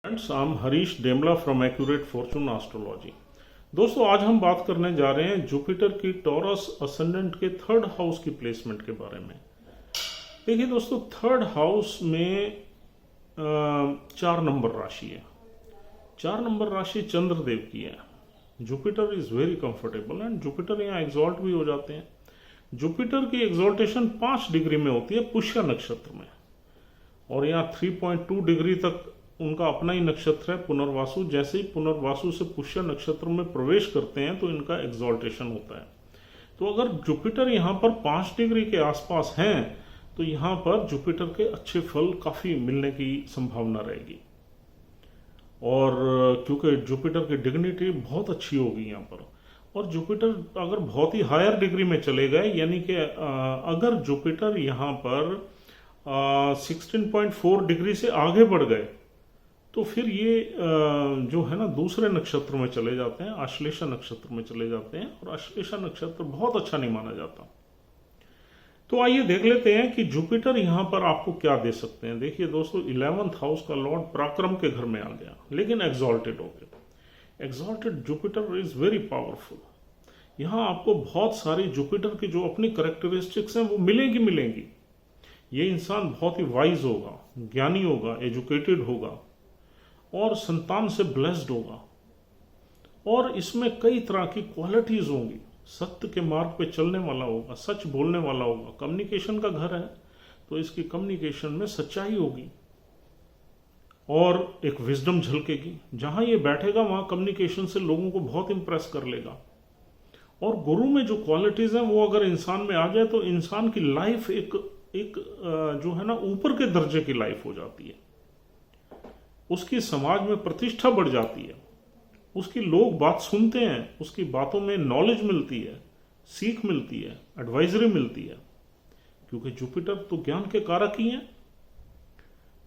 Friends, I am Harish Demla from accurate fortune astrology. दोस्तों, आज हम बात करने जा रहे हैं जुपिटर की टॉरस असेंडेंट के थर्ड हाउस की प्लेसमेंट के बारे में। देखिए दोस्तों, थर्ड हाउस में 4 नंबर राशि है। 4 नंबर राशि चंद्रदेव की है। Jupiter is very comfortable and Jupiter यहाँ एग्जॉल्ट भी हो जाते हैं। जुपिटर की एग्जॉल्टेशन 5 डिग्री में होती है पुष्य नक्षत्र में, और यहाँ 3.2 डिग्री तक उनका अपना ही नक्षत्र है पुनर्वासु। जैसे ही पुनर्वासु से पुष्य नक्षत्र में प्रवेश करते हैं तो इनका एग्जॉल्टेशन होता है। तो अगर जुपिटर यहाँ पर 5 डिग्री के आसपास हैं तो यहाँ पर जुपिटर के अच्छे फल काफी मिलने की संभावना रहेगी, और क्योंकि जुपिटर की डिग्निटी बहुत अच्छी होगी यहाँ पर। और जुपिटर अगर बहुत ही हायर डिग्री में चले गए, यानी कि अगर जुपिटर यहाँ पर 16.4 डिग्री से आगे बढ़ गए तो फिर ये जो है ना दूसरे नक्षत्र में चले जाते हैं, आश्लेषा नक्षत्र में चले जाते हैं, और आश्लेषा नक्षत्र बहुत अच्छा नहीं माना जाता। तो आइए देख लेते हैं कि जुपिटर यहां पर आपको क्या दे सकते हैं। देखिए दोस्तों, 11th हाउस का लॉर्ड पराक्रम के घर में आ गया, लेकिन एग्जॉल्टेड हो गया। Exalted Jupiter is very powerful. यहां आपको बहुत सारी जुपिटर की जो अपनी करेक्टरिस्टिक्स हैं वो मिलेंगी। ये इंसान बहुत ही वाइज होगा, ज्ञानी होगा, एजुकेटेड होगा, और संतान से ब्लेस्ड होगा, और इसमें कई तरह की क्वालिटीज होंगी। सत्य के मार्ग पे चलने वाला होगा, सच बोलने वाला होगा। कम्युनिकेशन का घर है तो इसकी कम्युनिकेशन में सच्चाई होगी और एक विजडम झलकेगी। जहां ये बैठेगा वहां कम्युनिकेशन से लोगों को बहुत इंप्रेस कर लेगा। और गुरु में जो क्वालिटीज हैं वो अगर इंसान में आ जाए तो इंसान की लाइफ एक जो है ना ऊपर के दर्जे की लाइफ हो जाती है। उसकी समाज में प्रतिष्ठा बढ़ जाती है, उसकी लोग बात सुनते हैं, उसकी बातों में नॉलेज मिलती है, सीख मिलती है, एडवाइजरी मिलती है, क्योंकि जुपिटर तो ज्ञान के कारक ही हैं।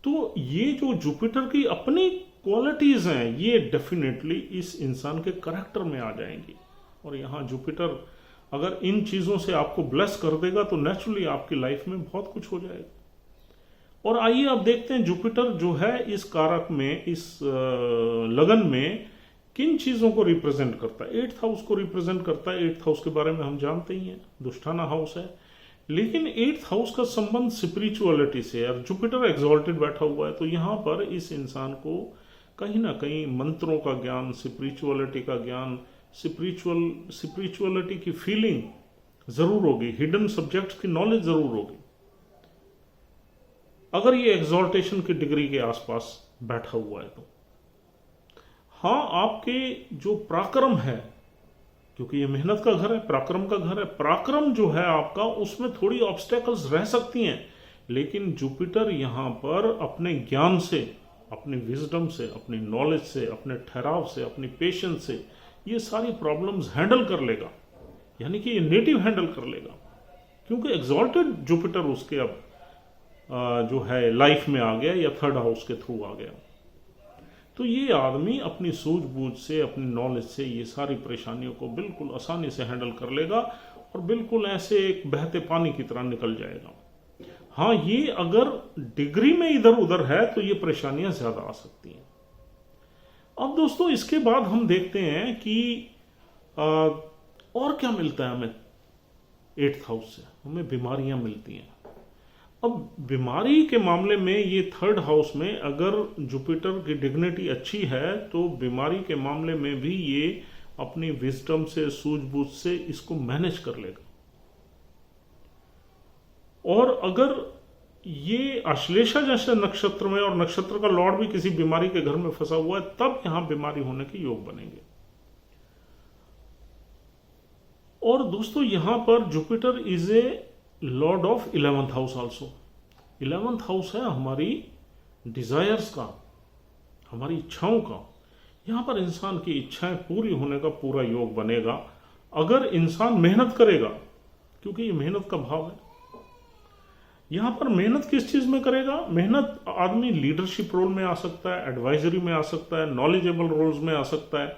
तो ये जो जुपिटर की अपनी क्वालिटीज हैं ये डेफिनेटली इस इंसान के करैक्टर में आ जाएंगी। और यहां जुपिटर अगर इन चीजों से आपको ब्लेस कर देगा तो नेचुरली आपकी लाइफ में बहुत कुछ हो जाएगा। और आइए अब देखते हैं जुपिटर जो है इस कारक में, इस लगन में किन चीजों को रिप्रेजेंट करता है। 8th हाउस को रिप्रेजेंट करता है। 8th हाउस के बारे में हम जानते ही हैं, दुष्टाना हाउस है। लेकिन 8th हाउस का संबंध स्पिरिचुअलिटी से, और जुपिटर एग्जॉल्टेड बैठा हुआ है, तो यहां पर इस इंसान को कहीं ना कहीं मंत्रों का ज्ञान, स्पिरिचुअलिटी का ज्ञान, स्पिरिचुअलिटी की फीलिंग जरूर होगी, हिडन सब्जेक्ट्स की नॉलेज जरूर होगी, अगर ये एग्जॉल्टेशन की डिग्री के आसपास बैठा हुआ है तो। हाँ, आपके जो पराक्रम है, क्योंकि ये मेहनत का घर है, पराक्रम का घर है, पराक्रम जो है आपका उसमें थोड़ी ऑब्स्टेकल्स रह सकती हैं, लेकिन जुपिटर यहां पर अपने ज्ञान से, अपनी विजडम से, अपनी नॉलेज से, अपने ठहराव से, अपनी पेशेंस से ये सारी प्रॉब्लम्स हैंडल कर लेगा। यानी कि ये नेटिव हैंडल कर लेगा, क्योंकि एग्जॉल्टेड जुपिटर उसके अब जो है लाइफ में आ गया या थर्ड हाउस के थ्रू आ गया। तो ये आदमी अपनी सूझबूझ से, अपनी नॉलेज से ये सारी परेशानियों को बिल्कुल आसानी से हैंडल कर लेगा, और बिल्कुल ऐसे एक बहते पानी की तरह निकल जाएगा। हाँ, ये अगर डिग्री में इधर उधर है तो ये परेशानियां ज्यादा आ सकती हैं। अब दोस्तों, इसके बाद हम देखते हैं कि और क्या मिलता है हमें 8th हाउस से। हमें बीमारियां मिलती हैं। अब बीमारी के मामले में ये थर्ड हाउस में अगर जुपिटर की डिग्निटी अच्छी है तो बीमारी के मामले में भी ये अपनी विजडम से, सूझबूझ से इसको मैनेज कर लेगा। और अगर ये आश्लेषा जैसे नक्षत्र में, और नक्षत्र का लॉर्ड भी किसी बीमारी के घर में फंसा हुआ है, तब यहां बीमारी होने के योग बनेंगे। और दोस्तों, यहां पर Jupiter is a Lord of 11th house also. 11th house है हमारी डिजायर्स का, हमारी इच्छाओं का। यहां पर इंसान की इच्छाएं पूरी होने का पूरा योग बनेगा अगर इंसान मेहनत करेगा, क्योंकि ये मेहनत का भाव है। यहां पर मेहनत किस चीज में करेगा? मेहनत आदमी लीडरशिप रोल में आ सकता है, एडवाइजरी में आ सकता है, नॉलेजेबल रोल्स में आ सकता है,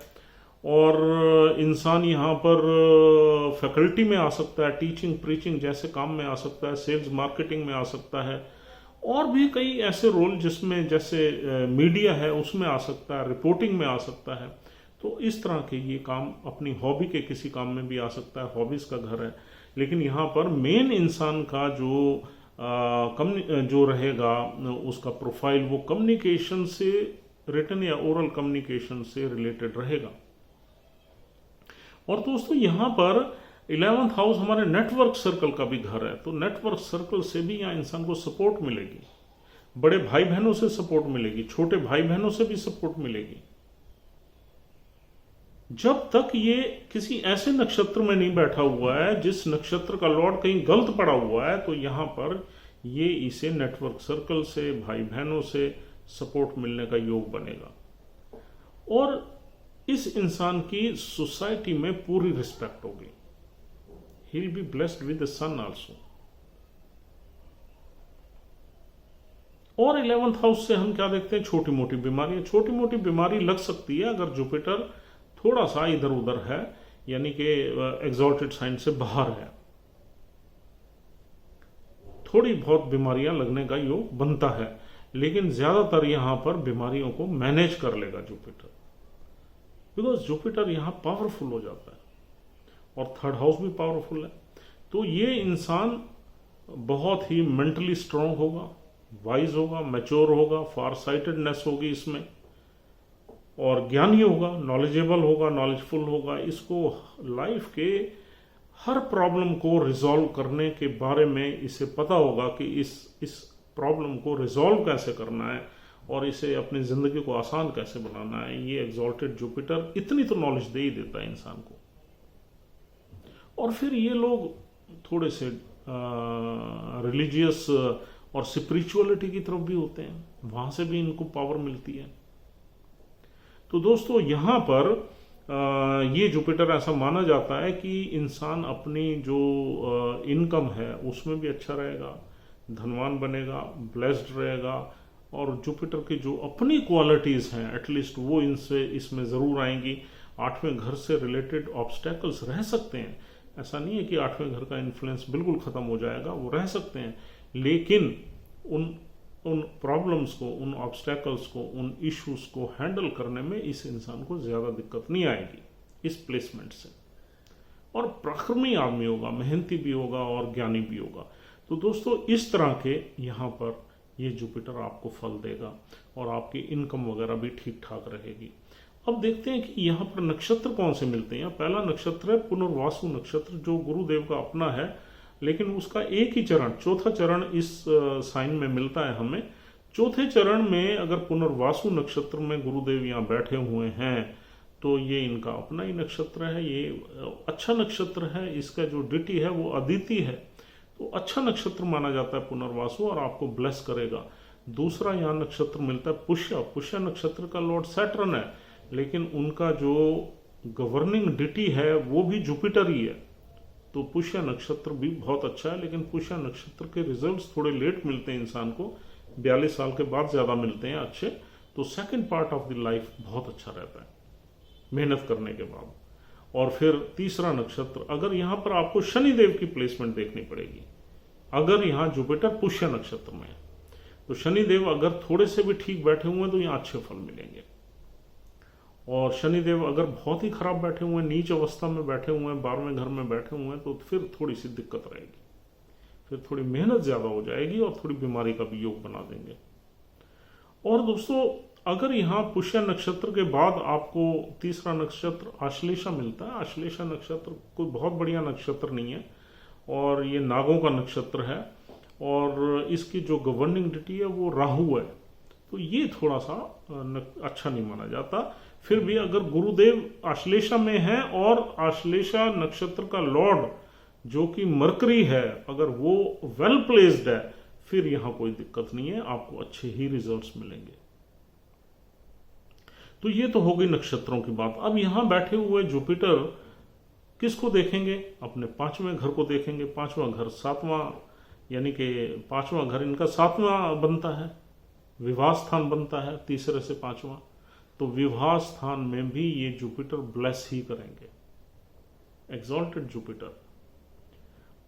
और इंसान यहाँ पर फैकल्टी में आ सकता है, टीचिंग प्रीचिंग जैसे काम में आ सकता है, सेल्स मार्केटिंग में आ सकता है, और भी कई ऐसे रोल जिसमें जैसे मीडिया है उसमें आ सकता है, रिपोर्टिंग में आ सकता है। तो इस तरह के ये काम अपनी हॉबी के किसी काम में भी आ सकता है, हॉबीज का घर है। लेकिन यहाँ पर मेन इंसान का जो रहेगा उसका प्रोफाइल, वो कम्युनिकेशन से, रिटन या ओरल कम्युनिकेशन से रिलेटेड रहेगा। और दोस्तों यहाँ पर 11th हाउस हमारे नेटवर्क सर्कल का भी घर है। तो नेटवर्क सर्कल से भी यहाँ इंसान को सपोर्ट मिलेगी, बड़े भाई बहनों से सपोर्ट मिलेगी, छोटे भाई बहनों से भी सपोर्ट मिलेगी। जब तक ये किसी ऐसे नक्षत्र में नहीं बैठा हुआ है जिस नक्षत्र का लॉर्ड कहीं गलत पड़ा हुआ है, तो यहां पर ये इसे नेटवर्क सर्कल से, भाई बहनों से सपोर्ट मिलने का योग बनेगा। और इस इंसान की सोसाइटी में पूरी रिस्पेक्ट होगी। He will be blessed with the sun also. और 11th हाउस से हम क्या देखते हैं? छोटी मोटी बीमारियां। छोटी मोटी बीमारी लग सकती है अगर जुपिटर थोड़ा सा इधर उधर है, यानी कि एग्जॉल्टेड साइन से बाहर है। थोड़ी बहुत बीमारियां लगने का योग बनता है, लेकिन ज्यादातर यहां पर बीमारियों को मैनेज कर लेगा जुपिटर, बिकॉज जुपिटर यहां पावरफुल हो जाता है और 3rd हाउस भी पावरफुल है। तो ये इंसान बहुत ही मेंटली स्ट्रांग होगा, वाइज होगा, मैच्योर होगा, फार साइटेडनेस होगी इसमें, और ज्ञानी होगा, नॉलेजेबल होगा, नॉलेजफुल होगा। इसको लाइफ के हर प्रॉब्लम को रिजॉल्व करने के बारे में इसे पता होगा कि इस प्रॉब्लम को रिजॉल्व कैसे करना है और इसे अपनी जिंदगी को आसान कैसे बनाना है। ये एग्जॉल्टेड जुपिटर इतनी तो नॉलेज दे ही देता है इंसान को। और फिर ये लोग थोड़े से रिलीजियस और स्पिरिचुअलिटी की तरफ भी होते हैं, वहां से भी इनको पावर मिलती है। तो दोस्तों यहां पर ये जुपिटर ऐसा माना जाता है कि इंसान अपनी जो इनकम है उसमें भी अच्छा रहेगा, धनवान बनेगा, ब्लेस्ड रहेगा। और जुपिटर की जो अपनी क्वालिटीज हैं एटलीस्ट वो इसमें जरूर आएंगी। 8वें घर से रिलेटेड ऑब्स्टेकल्स रह सकते हैं, ऐसा नहीं है कि 8वें घर का इन्फ्लुएंस बिल्कुल खत्म हो जाएगा, वो रह सकते हैं, लेकिन उन प्रॉब्लम्स को, उन ऑब्स्टेकल्स को, उन इश्यूज को हैंडल करने में इस इंसान को ज्यादा दिक्कत नहीं आएगी इस प्लेसमेंट से। और पराक्रमी आदमी होगा, मेहनती भी होगा और ज्ञानी भी होगा। तो दोस्तों इस तरह के यहाँ पर ये जुपिटर आपको फल देगा और आपकी इनकम वगैरह भी ठीक ठाक रहेगी। अब देखते हैं कि यहाँ पर नक्षत्र कौन से मिलते हैं। पहला नक्षत्र है पुनर्वासु नक्षत्र, जो गुरुदेव का अपना है, लेकिन उसका एक ही चरण, चौथा चरण इस साइन में मिलता है हमें। चौथे चरण में अगर पुनर्वासु नक्षत्र में गुरुदेव यहाँ बैठे हुए हैं तो ये इनका अपना ही नक्षत्र है, ये अच्छा नक्षत्र है। इसका जो डिटी है वो अदिति है, तो अच्छा नक्षत्र माना जाता है पुनर्वासु और आपको ब्लेस करेगा। दूसरा यहाँ नक्षत्र मिलता है पुष्य। पुष्य नक्षत्र का लॉर्ड सैटर्न है, लेकिन उनका जो गवर्निंग डिटी है वो भी जुपिटर ही है। तो पुष्य नक्षत्र भी बहुत अच्छा है, लेकिन पुष्य नक्षत्र के रिजल्ट्स थोड़े लेट मिलते हैं इंसान को, 42 साल के बाद ज्यादा मिलते हैं अच्छे। तो second part of the life बहुत अच्छा रहता है मेहनत करने के बाद। और फिर तीसरा नक्षत्र, अगर यहां पर आपको शनिदेव की प्लेसमेंट देखनी पड़ेगी। अगर यहां जुपिटर पुष्य नक्षत्र में है तो शनिदेव अगर थोड़े से भी ठीक बैठे हुए हैं तो यहां अच्छे फल मिलेंगे। और शनिदेव अगर बहुत ही खराब बैठे हुए हैं, नीच अवस्था में बैठे हुए हैं, 12वें घर में बैठे हुए हैं, तो फिर थोड़ी सी दिक्कत रहेगी, फिर थोड़ी मेहनत ज्यादा हो जाएगी और थोड़ी बीमारी का भी योग बना देंगे। और दोस्तों अगर यहाँ पुष्य नक्षत्र के बाद आपको तीसरा नक्षत्र आश्लेषा मिलता है। आश्लेषा नक्षत्र कोई बहुत बढ़िया नक्षत्र नहीं है और ये नागों का नक्षत्र है और इसकी जो गवर्निंग डिटी है वो राहु है, तो ये थोड़ा सा अच्छा नहीं माना जाता। फिर भी अगर गुरुदेव आश्लेषा में है और आश्लेषा नक्षत्र का लॉर्ड जो कि मरकरी है, अगर वो वेल प्लेस्ड है, फिर यहां कोई दिक्कत नहीं है, आपको अच्छे ही रिजल्ट्स मिलेंगे। तो ये तो हो गई नक्षत्रों की बात। अब यहां बैठे हुए जुपिटर किसको देखेंगे? अपने 5वें घर को देखेंगे। 5वां घर 7वां, यानी कि 5वां घर इनका 7वां बनता है, विवाह स्थान बनता है तीसरे से 5वां। तो विवाह स्थान में भी ये जुपिटर ब्लेस ही करेंगे, एक्सॉल्टेड जुपिटर।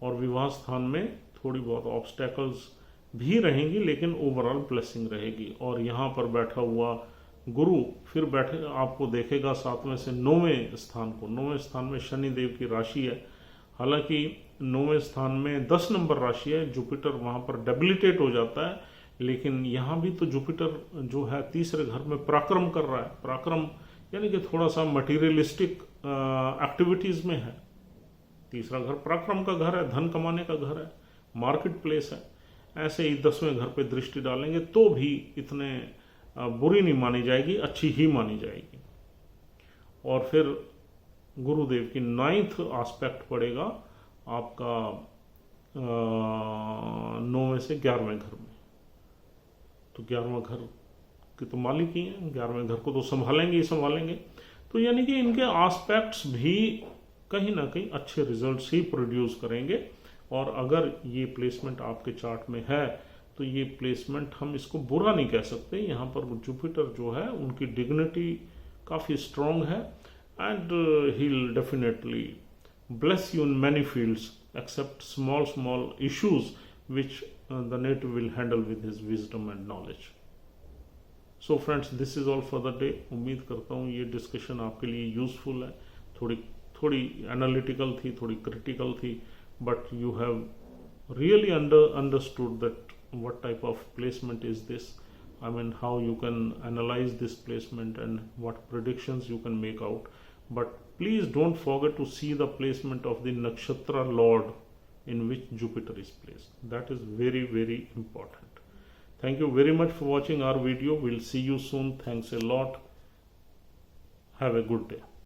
और विवाह स्थान में थोड़ी बहुत ऑब्स्टेकल्स भी रहेंगी, लेकिन ओवरऑल ब्लेसिंग रहेगी। और यहाँ पर बैठा हुआ गुरु फिर बैठे आपको देखेगा 7वें से 9वें स्थान को। 9वें स्थान में शनि देव की राशि है, हालांकि 9वें स्थान में 10 नंबर राशि है, जुपिटर वहाँ पर डेबिलिटेट हो जाता है, लेकिन यहाँ भी तो जुपिटर जो है तीसरे घर में पराक्रम कर रहा है। पराक्रम यानी कि थोड़ा सा मटीरियलिस्टिक एक्टिविटीज में है। तीसरा घर पराक्रम का घर है, धन कमाने का घर है, मार्केट प्लेस है। ऐसे ही 10वें घर पे दृष्टि डालेंगे तो भी इतने बुरी नहीं मानी जाएगी, अच्छी ही मानी जाएगी। और फिर गुरुदेव की 9th एस्पेक्ट पड़ेगा आपका 9वें से 11वें घर में। तो 11वां घर के तो मालिक ही हैं, 11वें घर को तो संभालेंगे ही संभालेंगे। तो यानी कि इनके एस्पेक्ट्स भी कहीं ना कहीं अच्छे रिजल्ट्स ही प्रोड्यूस करेंगे। और अगर ये प्लेसमेंट आपके चार्ट में है तो ये प्लेसमेंट हम इसको बुरा नहीं कह सकते। यहाँ पर जुपिटर जो है उनकी डिग्निटी काफ़ी स्ट्रॉन्ग है, and he will definitely bless you in many fields except small issues which the native will handle with his wisdom and knowledge. So friends, this is all for the day. उम्मीद करता हूँ ये discussion आपके लिए useful है। थोड़ी analytical थी, थोड़ी क्रिटिकल थी, but you have really understood that what type of placement is this. I mean, how you can analyze this placement and what predictions you can make out. But please don't forget to see the placement of the nakshatra lord in which Jupiter is placed. That is very, very important. Thank you very much for watching our video. We'll see you soon. Thanks a lot. Have a good day.